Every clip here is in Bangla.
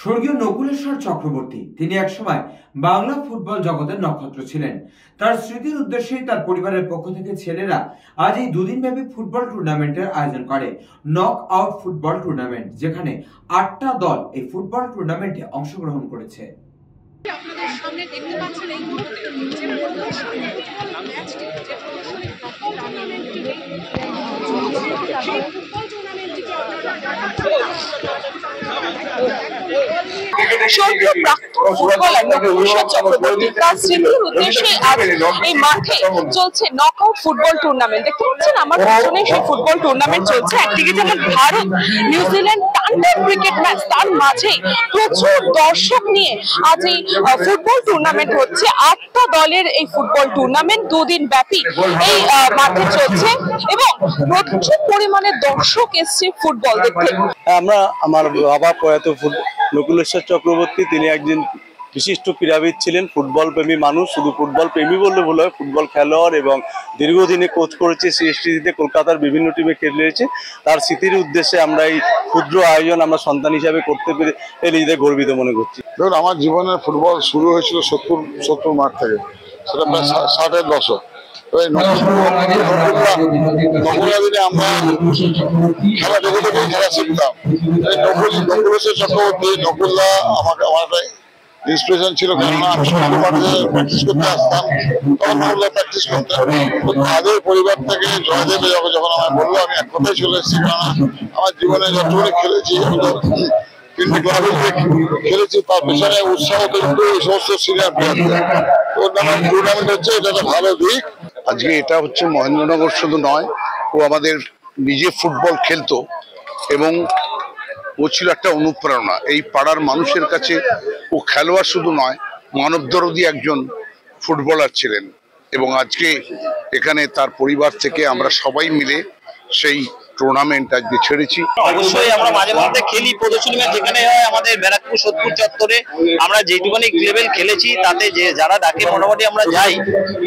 স্বর্গীয় নকুলেশ্বর চক্রবর্তী তিনি একসময় বাংলা ফুটবল জগতের নক্ষত্র ছিলেন। তার স্মৃতির উদ্দেশ্যেই তার পরিবারের পক্ষ থেকে ছেলেরা আজ এই দুদিনব্যাপী ফুটবল টুর্নামেন্টের আয়োজন করে। নক আউট ফুটবল টুর্নামেন্ট, যেখানে 8টা দল এই ফুটবল টুর্নামেন্টে অংশগ্রহণ করেছে। আপনাদের সামনে দেখতে পাচ্ছেন এই মুহূর্তে যে ম্যাচটি, যে প্রদর্শনী টুর্নামেন্টটি, সেই ফুটবল টুর্নামেন্টটিকে স্বর্গীয় প্রাক্তন ফুটবলার নকুলেশ্বর চক্রবর্তী তার স্মৃতির উদ্দেশ্যে আজ এই মাঠে চলছে নক আউট ফুটবল টুর্নামেন্ট। দেখতে পাচ্ছেন আমার পিছনে সেই ফুটবল টুর্নামেন্ট চলছে। একদিকে যেমন ভারত নিউজিল্যান্ড টানটান ক্রিকেট ম্যাচ, তার মাঝে প্রচুর দর্শক নিয়ে আজ এই ফুটবল টুর্নামেন্ট হচ্ছে। 8টা দলের এই ফুটবল টুর্নামেন্ট দুদিন ব্যাপী এই মাঠে চলছে এবং প্রচুর পরিমাণে দর্শক এসছে ফুটবল দেখতে। আমার বাবা প্রয়াত নকুলেশ্বর চক্রবর্তী, তিনি একজন বিশিষ্ট ক্রীড়াবিদ ছিলেন, ফুটবল প্রেমী মানুষ। শুধু ফুটবল প্রেমী বললে ভুল হয়, ফুটবল খেলোয়াড় এবং দীর্ঘদিনে কোচ করেছে, সিএসটিতে কলকাতার বিভিন্ন টিমে খেলেছে। তার স্মৃতির উদ্দেশ্যে আমরা এই ক্ষুদ্র আয়োজন আমরা সন্তান হিসাবে করতে পেরে নিজেদের গর্বিত মনে করছি। ধরুন, আমার জীবনের ফুটবল শুরু হয়েছিল 70 মাঠ থেকে, সেটা প্রায় 60-এর দশক। দিনে আমরা খেলা জগতে খেলা শিখতাম। নকুলেশ্বর চক্রবর্তী, নকুল্লা আমার ইন্সপিরেশন ছিল, কেননা আমি প্র্যাকটিস করতে আসতাম, তখন নকুল্লা প্র্যাকটিস করতাম। তাদের পরিবার থেকে জয়দেবে যখন আমায় বললো, আমি এক কথাই চলে এসেছি, কেননা আমার জীবনে যতগুলো খেলেছি, তিনটি ক্লাবে খেলেছি, তার পেছনে উৎসাহ কিন্তু এই সমস্ত সিনিয়র প্লেয়ারদের। টুর্নামেন্ট হচ্ছে, এটা একটা ভালো দিক। আজকে এটা হচ্ছে মহেন্দ্রনগর শুধু নয়, ও আমাদের নিজে ফুটবল খেলতো এবং ও ছিল একটা অনুপ্রেরণা এই পাড়ার মানুষের কাছে। ও খেলোয়াড় শুধু নয়, মানবদরদী একজন ফুটবলার ছিলেন। এবং আজকে এখানে তার পরিবার থেকে আমরা সবাই মিলে সেই টুর্নামেন্ট আজকে ছেড়েছি। অবশ্যই আমরা মাঝে মধ্যে খেলি প্রদর্শনী ম্যাচ, যেখানে হয় আমাদের ব্যারাকপুর সোদপুর চত্বরে। আমরা যেটুকুনি লেভেল খেলেছি তাতে যে যারা ডাকে মোটামুটি আমরা যাই,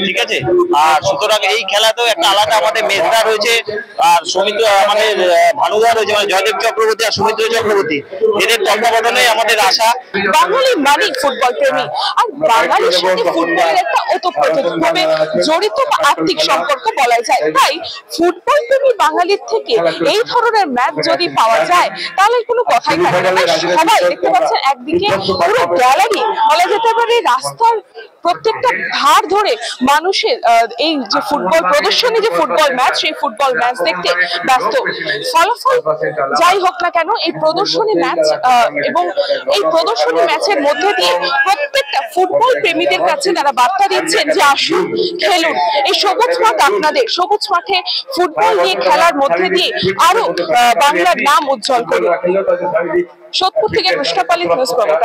ঠিক আছে। আর সুতরাং এই খেলাতেও একটা আলাদা আমাদের মেজদা রয়েছে, আর সৌমিত্র আমাদের ভানুদা রয়েছে, মানে জয়দেব চক্রবর্তী আর সৌমিত্র চক্রবর্তী, এদের তত্ত্বাবধানে আমাদের আশা। বাঙালি মানে ফুটবল প্রেমী, আর বাঙালির সাথে ফুটবলের একটা ওতপ্রোতভাবে জড়িত বা আর্থিক সম্পর্ক বলা যায়। তাই ফুটবল প্রেমী বাঙালির থেকে এই ধরনের ম্যাচ যদি পাওয়া যায় তাহলে কোনো কথাই থাকে না। সবাই দেখতে পাচ্ছেন, একদিকে পুরো গ্যালারি বলা যেতে পারে, রাস্তার প্রত্যেকটা ধার ধরে মানুষের এই যে ফুটবল প্রদর্শনী, যে ফুটবল ম্যাচ, সেই ফুটবল ম্যাচ দেখতে ব্যস্ত। ফলাফল যাই হোক না কেন, এই প্রদর্শনী ম্যাচ এবং এই প্রদর্শনী ম্যাচের মধ্যে দিয়ে প্রত্যেকটা ফুটবল প্রেমীদের কাছে তারা বার্তা দিচ্ছেন যে আসুন, খেলুন। এই সবুজ মাঠ আপনাদের, সবুজ মাঠে ফুটবল নিয়ে খেলার মধ্যে দিয়ে আরো বাংলার নাম উজ্জ্বল করুন। সোদপুর থেকে কৃষ্ণপালী নিউজ প্রভাত।